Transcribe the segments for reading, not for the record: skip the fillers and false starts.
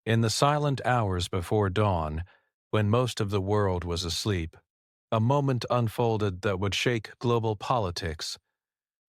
In the silent hours before dawn, when most of the world was asleep, a moment unfolded that would shake global politics,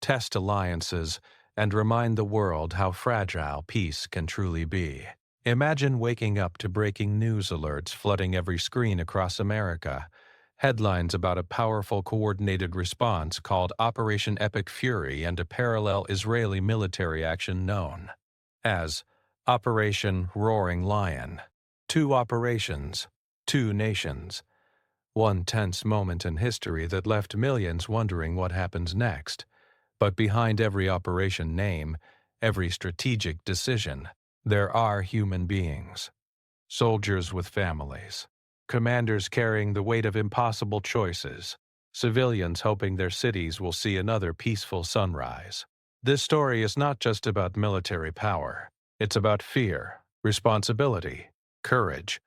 test alliances, and remind the world how fragile peace can truly be. Imagine waking up to breaking news alerts flooding every screen across America, headlines about a powerful coordinated response called Operation Epic Fury and a parallel Israeli military action known as Operation Roaring Lion. Two operations, two nations. One tense moment in history that left millions wondering what happens next. But behind every operation name, every strategic decision, there are human beings. Soldiers with families. Commanders carrying the weight of impossible choices. Civilians hoping their cities will see another peaceful sunrise. This story is not just about military power. It's about fear, responsibility, courage,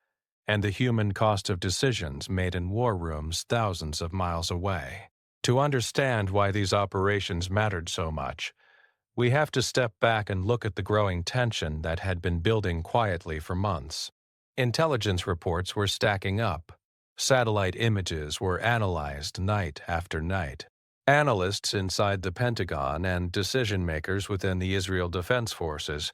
and the human cost of decisions made in war rooms thousands of miles away. To understand why these operations mattered so much, we have to step back and look at the growing tension that had been building quietly for months. Intelligence reports were stacking up. Satellite images were analyzed night after night. Analysts inside the Pentagon and decision-makers within the Israel Defense Forces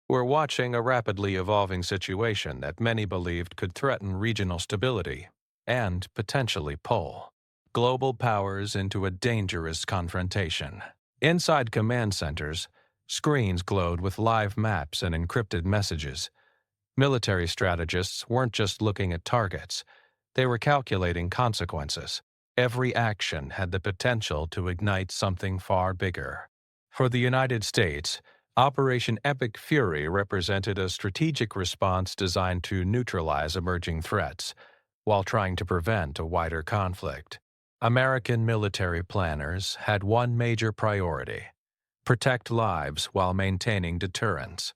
were watching a rapidly evolving situation that many believed could threaten regional stability and potentially pull global powers into a dangerous confrontation. Inside command centers, screens glowed with live maps and encrypted messages. Military strategists weren't just looking at targets, they were calculating consequences. Every action had the potential to ignite something far bigger. For the United States, Operation Epic Fury represented a strategic response designed to neutralize emerging threats while trying to prevent a wider conflict. American military planners had one major priority: protect lives while maintaining deterrence.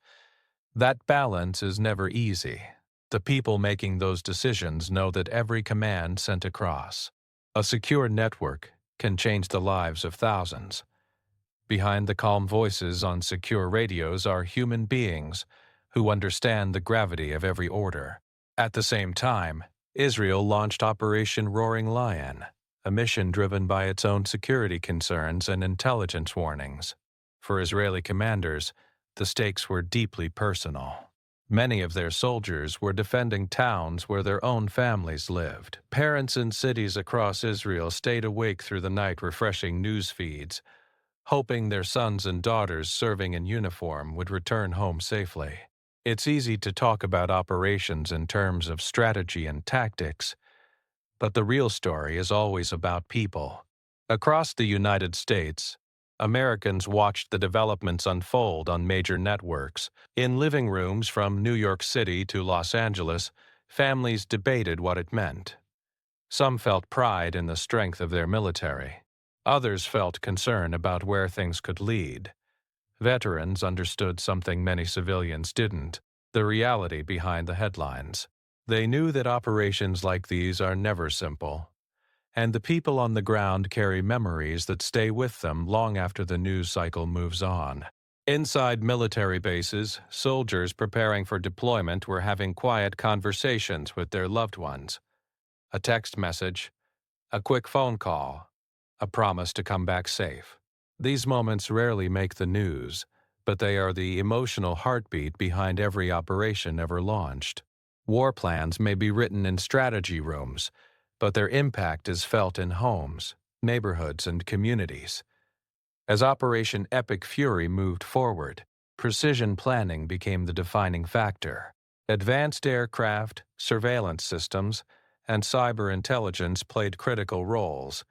That balance is never easy. The people making those decisions know that every command sent across a secure network can change the lives of thousands. Behind the calm voices on secure radios are human beings who understand the gravity of every order. At the same time, Israel launched Operation Roaring Lion, a mission driven by its own security concerns and intelligence warnings. For Israeli commanders, the stakes were deeply personal. Many of their soldiers were defending towns where their own families lived. Parents in cities across Israel stayed awake through the night refreshing news feeds, hoping their sons and daughters serving in uniform would return home safely. It's easy to talk about operations in terms of strategy and tactics, but the real story is always about people. Across the United States, Americans watched the developments unfold on major networks. In living rooms from New York City to Los Angeles, families debated what it meant. Some felt pride in the strength of their military. Others felt concern about where things could lead. Veterans understood something many civilians didn't: the reality behind the headlines. They knew that operations like these are never simple, and the people on the ground carry memories that stay with them long after the news cycle moves on. Inside military bases, soldiers preparing for deployment were having quiet conversations with their loved ones. A text message, a quick phone call, a promise to come back safe. These moments rarely make the news, but they are the emotional heartbeat behind every operation ever launched. War plans may be written in strategy rooms, but their impact is felt in homes, neighborhoods, and communities. As Operation Epic Fury moved forward, precision planning became the defining factor. Advanced aircraft, surveillance systems, and cyber intelligence played critical roles,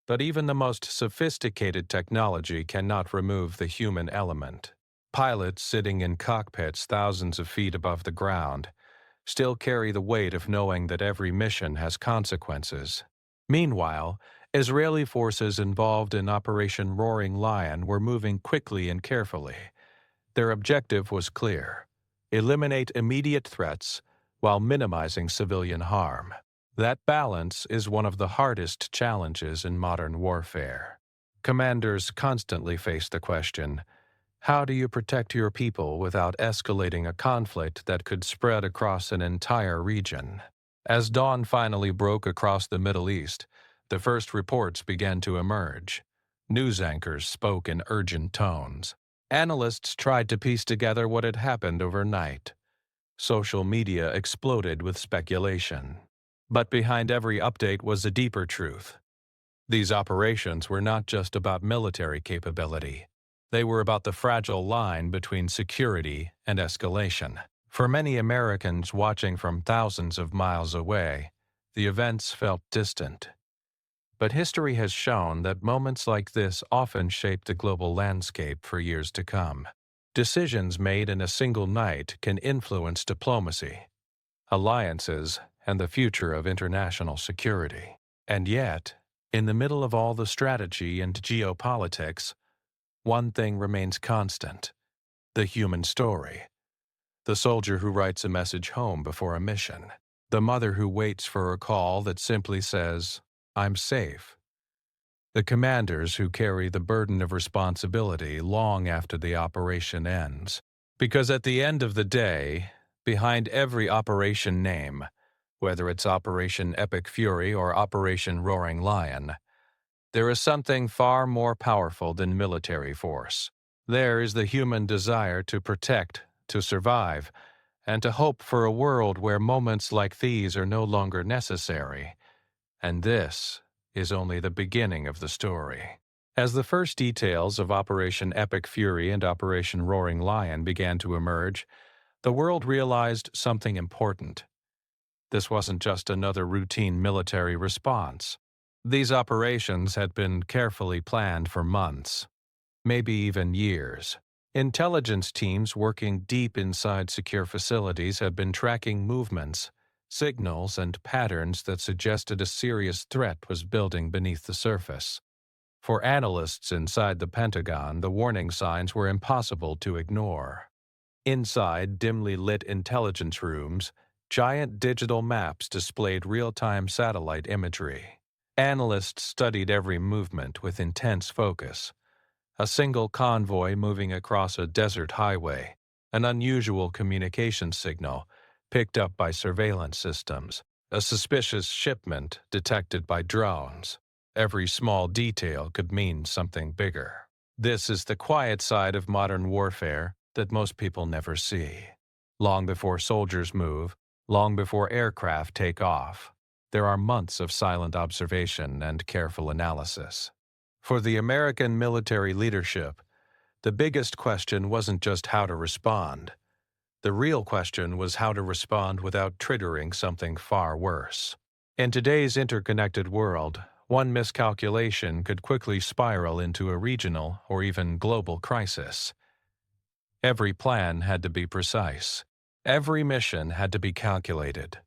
but even the most sophisticated technology cannot remove the human element. Pilots sitting in cockpits thousands of feet above the ground still carry the weight of knowing that every mission has consequences. Meanwhile, Israeli forces involved in Operation Roaring Lion were moving quickly and carefully. Their objective was clear: eliminate immediate threats while minimizing civilian harm. That balance is one of the hardest challenges in modern warfare. Commanders constantly face the question: How do you protect your people without escalating a conflict that could spread across an entire region? As dawn finally broke across the Middle East, the first reports began to emerge. News anchors spoke in urgent tones. Analysts tried to piece together what had happened overnight. Social media exploded with speculation. But behind every update was a deeper truth. These operations were not just about military capability. They were about the fragile line between security and escalation. For many Americans watching from thousands of miles away, the events felt distant. But history has shown that moments like this often shape the global landscape for years to come. Decisions made in a single night can influence diplomacy, alliances, and the future of international security. And yet, in the middle of all the strategy and geopolitics, one thing remains constant: the human story. The soldier who writes a message home before a mission. The mother who waits for a call that simply says, "I'm safe." The commanders who carry the burden of responsibility long after the operation ends. Because at the end of the day, behind every operation name, whether it's Operation Epic Fury or Operation Roaring Lion, there is something far more powerful than military force. There is the human desire to protect, to survive, and to hope for a world where moments like these are no longer necessary. And this is only the beginning of the story. As the first details of Operation Epic Fury and Operation Roaring Lion began to emerge, the world realized something important. This wasn't just another routine military response. These operations had been carefully planned for months, maybe even years. Intelligence teams working deep inside secure facilities had been tracking movements, signals, and patterns that suggested a serious threat was building beneath the surface. For analysts inside the Pentagon, the warning signs were impossible to ignore. Inside dimly lit intelligence rooms, giant digital maps displayed real-time satellite imagery. Analysts studied every movement with intense focus. A single convoy moving across a desert highway, an unusual communication signal picked up by surveillance systems, a suspicious shipment detected by drones. Every small detail could mean something bigger. This is the quiet side of modern warfare that most people never see. Long before soldiers move, long before aircraft take off, there are months of silent observation and careful analysis. For the American military leadership, the biggest question wasn't just how to respond. The real question was how to respond without triggering something far worse. In today's interconnected world, one miscalculation could quickly spiral into a regional or even global crisis. Every plan had to be precise. Every mission had to be calculated.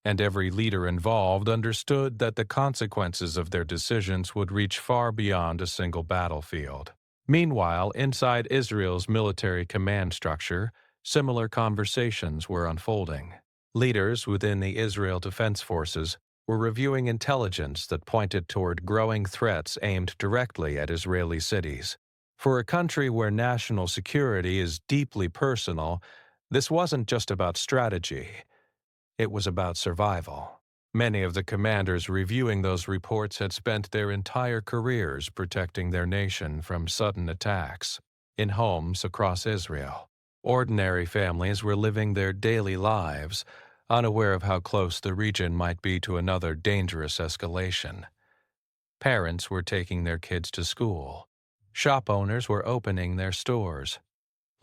And every leader involved understood that the consequences of their decisions would reach far beyond a single battlefield. Meanwhile, inside Israel's military command structure, similar conversations were unfolding. Leaders within the Israel Defense Forces were reviewing intelligence that pointed toward growing threats aimed directly at Israeli cities. For a country where national security is deeply personal, this wasn't just about strategy. It was about survival. Many of the commanders reviewing those reports had spent their entire careers protecting their nation from sudden attacks in homes across Israel. Ordinary families were living their daily lives, unaware of how close the region might be to another dangerous escalation. Parents were taking their kids to school. Shop owners were opening their stores.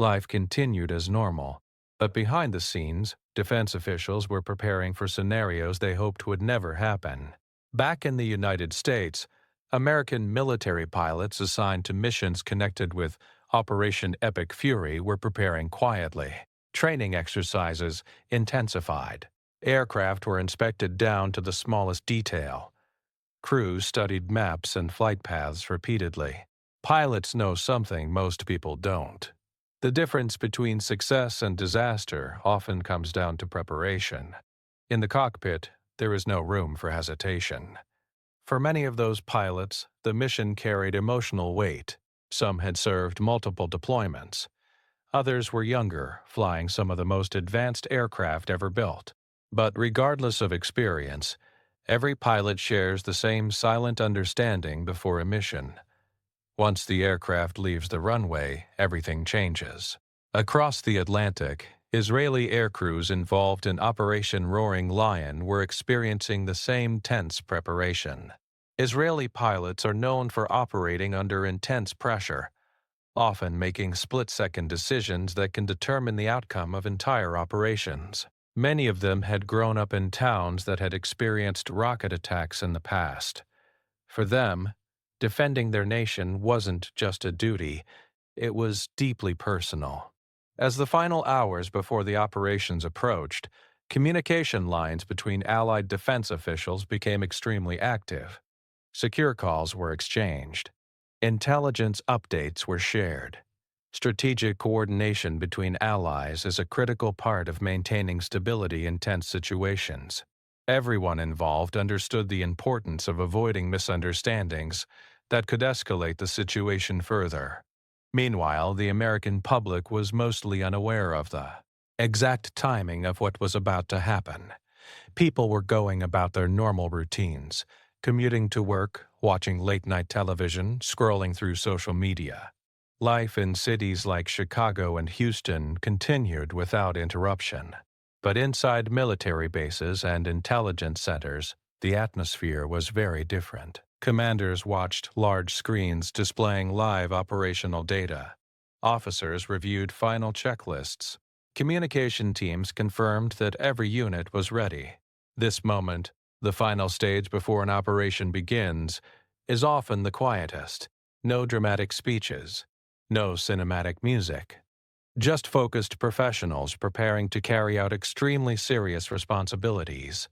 Life continued as normal, but behind the scenes, defense officials were preparing for scenarios they hoped would never happen. Back in the United States, American military pilots assigned to missions connected with Operation Epic Fury were preparing quietly. Training exercises intensified. Aircraft were inspected down to the smallest detail. Crews studied maps and flight paths repeatedly. Pilots know something most people don't. The difference between success and disaster often comes down to preparation. In the cockpit, there is no room for hesitation. For many of those pilots, the mission carried emotional weight. Some had served multiple deployments. Others were younger, flying some of the most advanced aircraft ever built. But regardless of experience, every pilot shares the same silent understanding before a mission. Once the aircraft leaves the runway, everything changes. Across the Atlantic, Israeli aircrews involved in Operation Roaring Lion were experiencing the same tense preparation. Israeli pilots are known for operating under intense pressure, often making split-second decisions that can determine the outcome of entire operations. Many of them had grown up in towns that had experienced rocket attacks in the past. For them, defending their nation wasn't just a duty, it was deeply personal. As the final hours before the operations approached, communication lines between Allied defense officials became extremely active. Secure calls were exchanged. Intelligence updates were shared. Strategic coordination between allies is a critical part of maintaining stability in tense situations. Everyone involved understood the importance of avoiding misunderstandings that could escalate the situation further. Meanwhile, the American public was mostly unaware of the exact timing of what was about to happen. People were going about their normal routines, commuting to work, watching late-night television, scrolling through social media. Life in cities like Chicago and Houston continued without interruption. But inside military bases and intelligence centers, the atmosphere was very different. Commanders watched large screens displaying live operational data. Officers reviewed final checklists. Communication teams confirmed that every unit was ready. This moment, the final stage before an operation begins, is often the quietest. No dramatic speeches, no cinematic music. Just focused professionals preparing to carry out extremely serious responsibilities.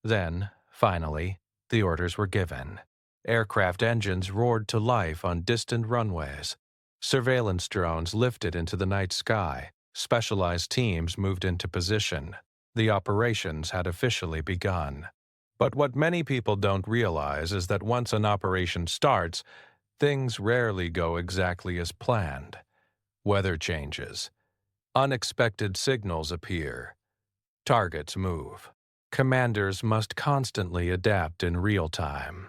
Then, finally, the orders were given. Aircraft engines roared to life on distant runways. Surveillance drones lifted into the night sky. Specialized teams moved into position. The operations had officially begun. But what many people don't realize is that once an operation starts, things rarely go exactly as planned. Weather changes. Unexpected signals appear. Targets move. Commanders must constantly adapt in real time.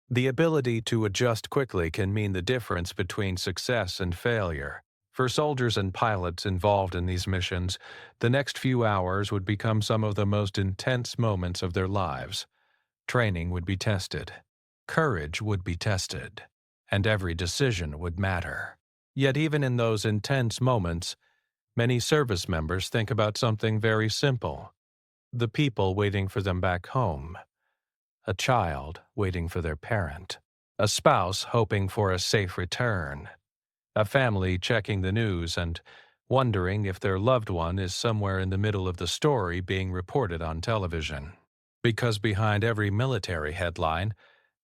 The ability to adjust quickly can mean the difference between success and failure. For soldiers and pilots involved in these missions, the next few hours would become some of the most intense moments of their lives. Training would be tested. Courage would be tested. And every decision would matter. Yet even in those intense moments, many service members think about something very simple. The people waiting for them back home. A child waiting for their parent. A spouse hoping for a safe return. A family checking the news and wondering if their loved one is somewhere in the middle of the story being reported on television. Because behind every military headline,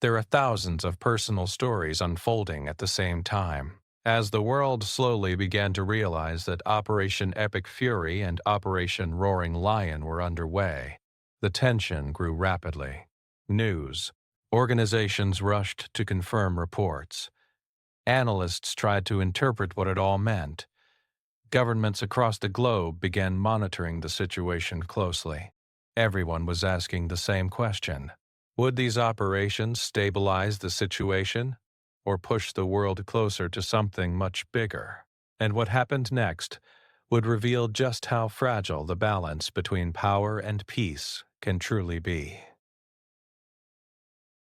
there are thousands of personal stories unfolding at the same time. As the world slowly began to realize that Operation Epic Fury and Operation Roaring Lion were underway, the tension grew rapidly. News. Organizations rushed to confirm reports. Analysts tried to interpret what it all meant. Governments across the globe began monitoring the situation closely. Everyone was asking the same question. Would these operations stabilize the situation or push the world closer to something much bigger? And what happened next would reveal just how fragile the balance between power and peace can truly be.